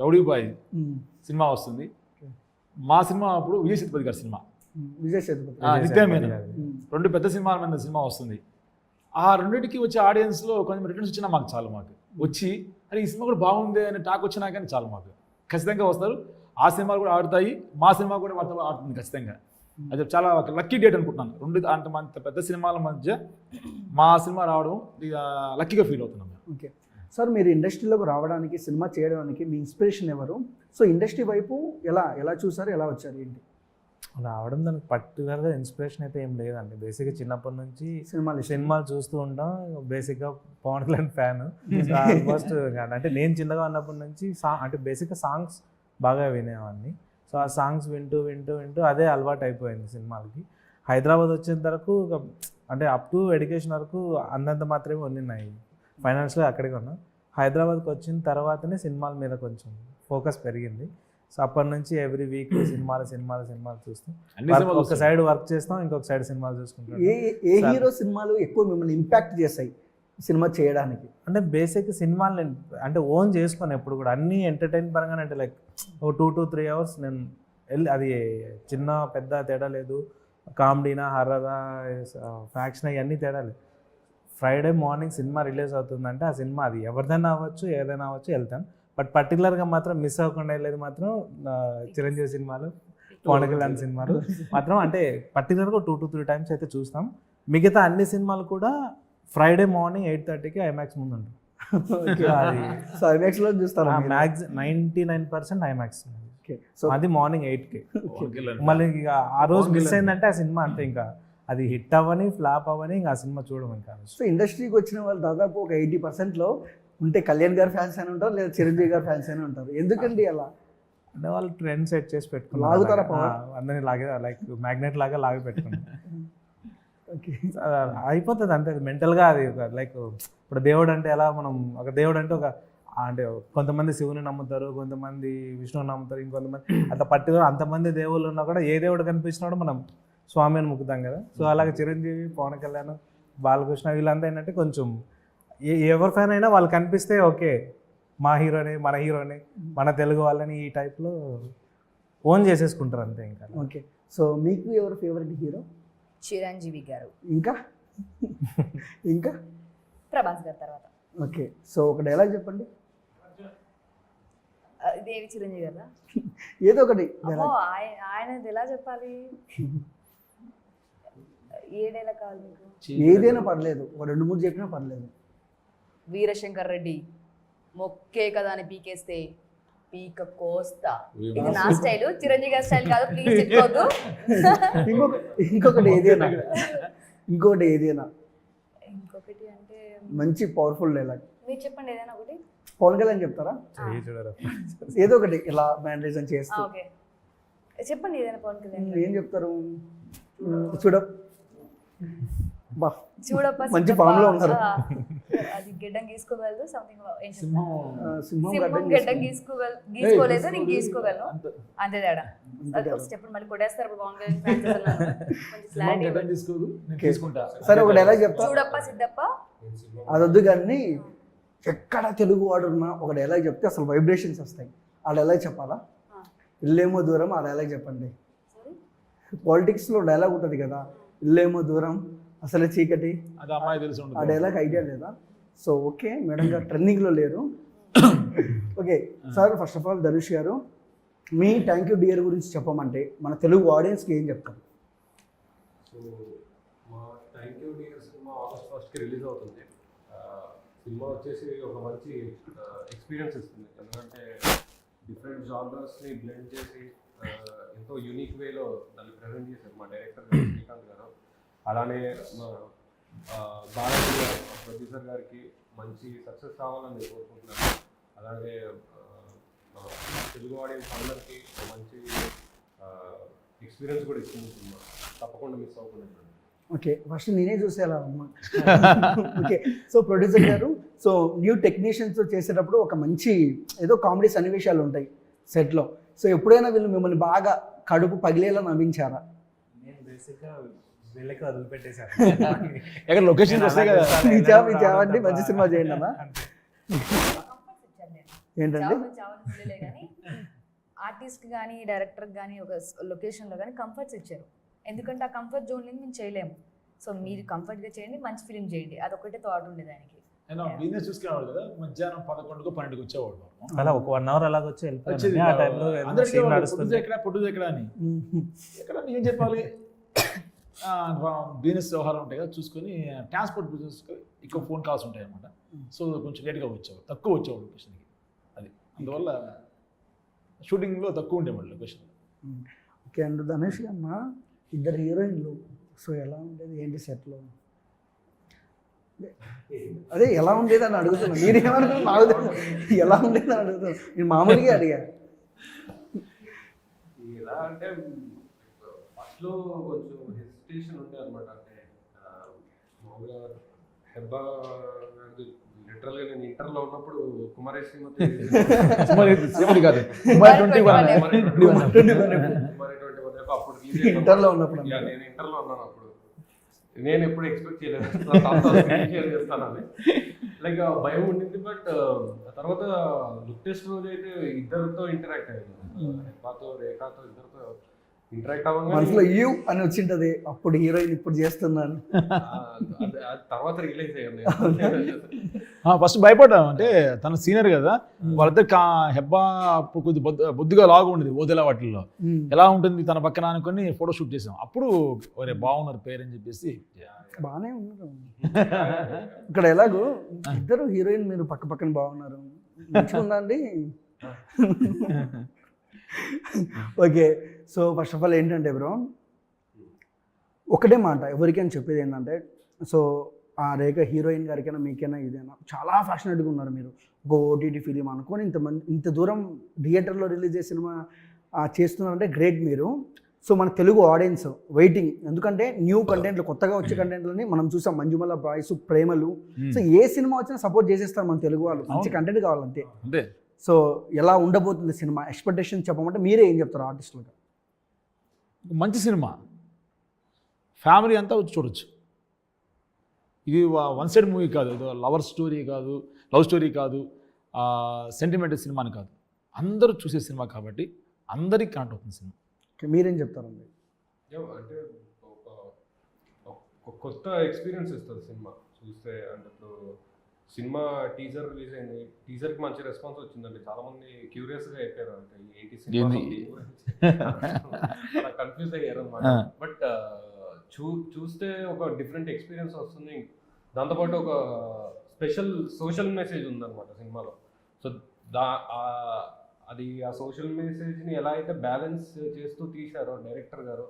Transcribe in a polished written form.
Rowdy boy cinema వస్తుంది. మా cinema అప్పుడు విజయ్ సేతుపతి గారి సినిమా, నిత్యమేనన్, 2 పెద్ద సినిమాల మీద సినిమా వస్తుంది. ఆ రెండింటికి వచ్చే ఆడియన్స్లో కొంచెం రిటర్న్స్ వచ్చినా మాకు చాలు. మాకు వచ్చి అరే ఈ సినిమా కూడా బాగుంది అనే టాక్ వచ్చినా కానీ చాలు. మాకు ఖచ్చితంగా వస్తారు. ఆ సినిమాలు కూడా ఆడుతాయి, మా సినిమా కూడా వాళ్ళతో ఆడుతుంది ఖచ్చితంగా. అది చాలా ఒక లక్కీ డేట్ అనుకుంటున్నాను. 2 అంత పెద్ద సినిమాల మధ్య మా సినిమా రావడం లక్కీగా ఫీల్ అవుతున్నాం. ఓకే సార్, మీరు ఇండస్ట్రీలోకి రావడానికి, సినిమా చేయడానికి మీ ఇన్స్పిరేషన్ ఎవరు? సో ఇండస్ట్రీ వైపు ఎలా చూసారు, ఎలా వచ్చారు, ఏంటి? రావడం దానికి పర్టికులర్గా ఇన్స్పిరేషన్ అయితే ఏం లేదండి. బేసిక్గా చిన్నప్పటి నుంచి సినిమాలు చూస్తూ ఉంటాం. బేసిక్గా పవన్ కళ్యాణ్ ఫ్యాన్. ఆల్మోస్ట్ అంటే నేను చిన్నగా ఉన్నప్పటి నుంచి అంటే బేసిక్గా సాంగ్స్ బాగా వినేవాడిని. సో ఆ సాంగ్స్ వింటూ అదే అలవాటు అయిపోయింది సినిమాలకి. హైదరాబాద్ వచ్చేంత వరకు అంటే అప్ టు ఎడ్యుకేషన్ వరకు అంతంత మాత్రమే ఉన్నాయి. ఫైనాన్షియల్గా అక్కడికి ఉన్నాం. హైదరాబాద్కి వచ్చిన తర్వాతనే సినిమాల మీద కొంచెం ఫోకస్ పెరిగింది. సో అప్పటి నుంచి ఎవ్రీ వీక్ సినిమాలు చూస్తాం. ఒక సైడ్ వర్క్ చేస్తాం, ఇంకొక సైడ్ సినిమాలు చూసుకుంటాం. ఏ హీరో సినిమాలు ఎక్కువ మిమ్మల్ని ఇంపాక్ట్ చేస్తాయి సినిమా చేయడానికి? అంటే బేసిక్ సినిమాలు నేను అంటే ఓన్ చేసుకొని ఎప్పుడు కూడా అన్నీ ఎంటర్టైన్ పరంగానే, అంటే లైక్ ఒక 2 to 3 hours నేను అది చిన్న పెద్ద తేడా లేదు. కామెడీనా, హర్రరా, ఫ్యాక్షన్ ఇవన్నీ తేడా లేదు. ఫ్రైడే మార్నింగ్ సినిమా రిలీజ్ అవుతుందంటే ఆ సినిమా అది ఎవరిదైనా అవ్వచ్చు, ఏదైనా అవ్వచ్చు, వెళ్తాను. బట్ పర్టికులర్గా మాత్రం మిస్ అవ్వకుండా వెళ్ళేది మాత్రం చిరంజీవి సినిమాలు, పవన్ కళ్యాణ్ సినిమాలు మాత్రం. అంటే పర్టికులర్గా 2 to 3 times అయితే చూస్తాం. మిగతా అన్ని సినిమాలు కూడా ఫ్రైడే మార్నింగ్ 8:30కి ఐమాక్స్ ముందు ఉంటుంది. ఐమాక్స్లో చూస్తాను. 99% ఐమాక్స్. అది మార్నింగ్ 8కి. మళ్ళీ ఇక ఆ రోజు మిస్ అయిందంటే ఆ సినిమా అంతే, ఇంకా అది హిట్ అవ్వని ఫ్లాప్ అవ్వని ఇంకా ఆ సినిమా చూడడం ఇంకా. సో ఇండస్ట్రీకి వచ్చిన వాళ్ళు దాదాపు ఒక 80%లో ఉంటే కళ్యాణ్ గారి ఫ్యాన్స్ అని ఉంటారు, లేదా చిరంజీవి గారి ఫ్యాన్స్ అని ఉంటారు. ఎందుకండి అలా? అంటే వాళ్ళు ట్రెండ్ సెట్ చేసి పెట్టుకున్నారు, అందరినీ లాగే లైక్ మ్యాగ్నెట్ లాగా లాగి పెట్టుకున్నారు. అయిపోతుంది అంతే మెంటల్గా. అది లైక్ ఇప్పుడు దేవుడు అంటే ఎలా, మనం ఒక దేవుడు అంటే అంటే కొంతమంది శివుని నమ్ముతారు, కొంతమంది విష్ణువుని నమ్ముతారు, ఇంకొంతమంది అట్లా పర్టికులర్ అంతమంది దేవుళ్ళు ఉన్నా కూడా ఏ దేవుడు కనిపించినా కూడా మనం స్వామి అని మొక్కుతాం కదా. సో అలాగే చిరంజీవి, పవన్ కళ్యాణ్, బాలకృష్ణ వీళ్ళంతా ఏంటంటే కొంచెం ఎవరి ఫ్యాన్ అయినా వాళ్ళు కనిపిస్తే ఓకే మా హీరోని, మన హీరోని, మన తెలుగు వాళ్ళని ఈ టైప్లో ఓన్ చేసేసుకుంటారు అంతే ఇంకా. ఓకే, సో మీకు ఎవరు ఫేవరెట్ హీరో? చిరంజీవి గారు. ఇంకా ప్రభాస్ గారు తర్వాత. ఓకే, సో ఒక డైలాగ్ చెప్పండి. దేవి చిరంజీవి గారు ఏదో ఒకటి. ఆయన ఎలా చెప్పాలి? ఏ డైలాగ్ కావాలి మీకు? ఏదైనా పర్లేదు, ఒక 2-3 చెప్పినా పర్లేదు. వీరశంకర్ రెడ్డి మొక్కే కదా అని పీకేస్తే పీక కోస్తా. ఇది నా స్టైల్, చిరంజీవి గారి స్టైల్ కాదు, ప్లీజ్ చెప్పుకోవద్దు. ఇంకొకటి ఏదైనా ఇంకొకటి అంటే మంచి పవర్ఫుల్ డైలాగ్ మీరు చెప్పండి. ఏదైనా ఒకటి. పవన్ కళ్యాణ్ చెప్తారా? ఏదో ఒకటి ఇలా మ్యానరిజం చేస్తా. ఓకే చెప్పండి ఏదైనా పవన్ కళ్యాణ్. ఏం చెప్తారు? చూడప్ప మంచి ఫామ్ లో ఉన్నారు. అది గెడ్డం గీసుకోగలదు, సంథింగ్ సింహం గెడ్డం గీసుకోలేదు, నేను గీసుకోగలను అంతే తేడా. చెప్పండి మళ్ళీ కొట్టేస్తారు పవన్ కళ్యాణ్. సరే ఒక డైలాగ్ చెప్తా. చూడప్ప సిద్ధప్ప అదొద్దు కానీ ఎక్కడ తెలుగు వాడు ఉన్నా ఒక డైలాగ్ చెప్తే అసలు వైబ్రేషన్స్ వస్తాయి. ఆ డైలాగ్ చెప్పాలా? ఇల్లేమో దూరం, ఆ డైలాగ్ చెప్పండి. పాలిటిక్స్లో డైలాగ్ ఉంటుంది కదా, ఇల్లేమో దూరం అసలు చీకటి, ఆ డైలాగ్ ఐడియా లేదా? సో ఓకే, మేడం గారు ట్రెండింగ్లో లేరు. Okay sir, first of all Dhanush గారు, మీ థ్యాంక్ యూ డియర్ గురించి చెప్పమంటే మన తెలుగు ఆడియన్స్కి ఏం చెప్తారు? సో మా thank you dear cinema August 1st release అవుతుంది. సినిమా వచ్చేసి ఒక మంచి ఎక్స్పీరియన్స్ ఇస్తుంది, ఎందుకంటే డిఫరెంట్ జానర్స్ని బ్లెండ్ చేసి ఎంతో యూనిక్ వేలో దాన్ని ప్రజెంట్ చేశారు మా డైరెక్టర్ గారు శ్రీకాంత్ గారు. అలానే మా బాలాజీ గారు ప్రొడ్యూసర్ గారికి మంచి సక్సెస్ కావాలని నేను కోరుకుంటున్నాను. అలాగే తెలుగు ఆడియన్స్ అందరికీ మంచి ఎక్స్పీరియన్స్ కూడా ఇస్తుంది సినిమా, తప్పకుండా మిస్ అవ్వకుండా. ఓకే, ఫస్ట్ నేనే చూసేలా అమ్మా. ఓకే, సో ప్రొడ్యూసర్ గారు, సో న్యూ టెక్నీషియన్స్తో చేసేటప్పుడు ఒక మంచి ఏదో కామెడీ సన్నివేశాలు ఉంటాయి సెట్లో. సో ఎప్పుడైనా వీళ్ళు మిమ్మల్ని బాగా కడుపు పగిలేలా నవ్వించారా? నేను బేసిక్గా వీళ్ళకి వదిలిపెట్టేశాను. ఎక్కడ లొకేషన్ వస్తాయి కదా, మీ చావండి మంచి సినిమా చేయండి అన్న. ఏంటంటే చావని కానీ ఆర్టిస్ట్ కానీ డైరెక్టర్ కానీ ఒక లొకేషన్లో కానీ కంఫర్ట్స్ ఇచ్చారు. ఎందుకంటే ఆ కంఫర్ట్ జోన్ నుంచి మేము చేయలేము. సో మీరు కంఫర్ట్గా చేయండి, మంచి ఫిలిం చేయండి, అదొకటే థాట్ ఉండేది దానికి. నేను బిజినెస్ చూసుకునేవాడు కదా, మధ్యాహ్నం 11కు 12కు వచ్చేవాడు. అలా ఒక 1 అవర్ అలాగ వచ్చి వెళ్ళిపోయింది. ఆ టైంలో సీన్ నడుస్తుంది. పొద్దు ఎక్కడ అని ఎక్కడ ఏం చెప్పాలి, బిజినెస్ వ్యవహారం ఉంటాయి కదా చూసుకొని ట్రాన్స్పోర్ట్ బిజినెస్ ఎక్కువ ఫోన్ కాల్స్ ఉంటాయి అన్నమాట. సో కొంచెం లేట్గా వచ్చేవాడు, తక్కువ వచ్చేవాడు లొకేషన్కి. అది అందువల్ల షూటింగ్లో తక్కువ ఉండేవాడు లొకేషన్లో. ఓకే అండ్ ధనుష్ అన్న, ఇద్దరు హీరోయిన్లు, సో ఎలా ఉండేది ఏంటి సెట్లో? అదే ఎలా ఉండేది అని అడుగుతున్నా, మీరేమనుకున్నా నాకు ఎలా ఉండేది అని అడుగుతున్నా, నేను మామూలుగా అడిగా. ఎలా అంటే ఫస్ట్లో కొంచెం హెసిటేషన్ ఉండే అనమాట. అంటే మామూలుగా హెబ్బా లిటరల్గా నేను ఇంటర్లో ఉన్నప్పుడు కుమారి శ్రీమతి కాదు అప్పుడు ఇంటర్లో ఉన్నప్పుడు నేను ఇంటర్లో ఉన్నాను. అప్పుడు నేను ఎప్పుడు ఎక్స్పెక్ట్ చేయలేదు షేర్ చేస్తానని, లైక్ భయం ఉండింది. బట్ తర్వాత లుక్ టెస్ట్ రోజు అయితే ఇద్దరితో ఇంటరాక్ట్ అయ్యాను, హెబ్బాతో రేఖాతో ఇద్దరితో ఇంటరాక్ట్ మనసులో యూ అని వచ్చింటది, అప్పుడు హీరోయిన్ ఇప్పుడు చేస్తున్నాను. తర్వాత రిలీజ్ అయ్యాను. ఫస్ట్ భయపడ్డాం, అంటే తన సీనియర్ కదా, వాళ్ళిద్దరు హెబ్బా అప్పుడు కొద్ది బొద్దుగా లాగా ఉండేది ఓదెలా వాటిల్లో, ఎలా ఉంటుంది తన పక్కన అనుకుని ఫోటో షూట్ చేసాం. అప్పుడు ఒరే బాగున్నారు పేరు అని చెప్పేసి బాగానే ఉన్నారు. ఇక్కడ ఎలాగో ఇద్దరు హీరోయిన్ మీరు పక్క పక్కన బాగున్నారు, మంచిగా ఉందా అండి? Okay, so first of all ఏంటంటే బ్రో, ఒకటే మాట ఎవరికైనా చెప్పేది ఏంటంటే, సో ఆ రేఖ హీరోయిన్ గారికైనా మీకైనా ఇదైనా చాలా ఫ్యాషనేట్గా ఉన్నారు మీరు. ఒక ఓటీటీ ఫిలిం అనుకొని ఇంత దూరం థియేటర్లో రిలీజ్ చేసే సినిమా చేస్తున్నారంటే గ్రేట్ మీరు. సో మన తెలుగు ఆడియన్స్ వెయిటింగ్, ఎందుకంటే న్యూ కంటెంట్లు, కొత్తగా వచ్చే కంటెంట్లని మనం చూసాం. మంజుమల బాయ్స్, ప్రేమలు, సో ఏ సినిమా వచ్చినా సపోర్ట్ చేసేస్తారు మన తెలుగు వాళ్ళు, మంచి కంటెంట్ కావాలంతే. సో ఎలా ఉండబోతుంది సినిమా ఎక్స్పెక్టేషన్ చెప్పమంటే మీరే ఏం చెప్తారు ఆర్టిస్టులుగా? మంచి సినిమా, ఫ్యామిలీ అంతా వచ్చి చూడొచ్చు. ఇది వన్ సైడ్ మూవీ కాదు, ఇది లవ్ స్టోరీ కాదు, సెంటిమెంటల్ సినిమాని కాదు, అందరూ చూసే సినిమా కాబట్టి అందరికి కనెక్ట్ అవుతుంది సినిమా. మీరేం చెప్తారండి? అంటే ఒక కొత్త ఎక్స్పీరియన్స్ ఇస్తుంది సినిమా చూస్తే. అంటే ఇప్పుడు సినిమా టీజర్ రిలీజ్ అయింది, టీజర్కి మంచి రెస్పాన్స్ వచ్చిందండి. చాలా మంది క్యూరియస్గా అయిపోయారు, అంటే 80 సినిమా కన్ఫ్యూజ్ అయ్యారు అనమాట. బట్ చూస్తే ఒక డిఫరెంట్ ఎక్స్పీరియన్స్ వస్తుంది. దాంతోపాటు ఒక స్పెషల్ సోషల్ మెసేజ్ ఉందన్నమాట సినిమాలో. సో అది ఆ సోషల్ మెసేజ్ని ఎలా అయితే బ్యాలెన్స్ చేస్తూ తీశారో డైరెక్టర్ గారు,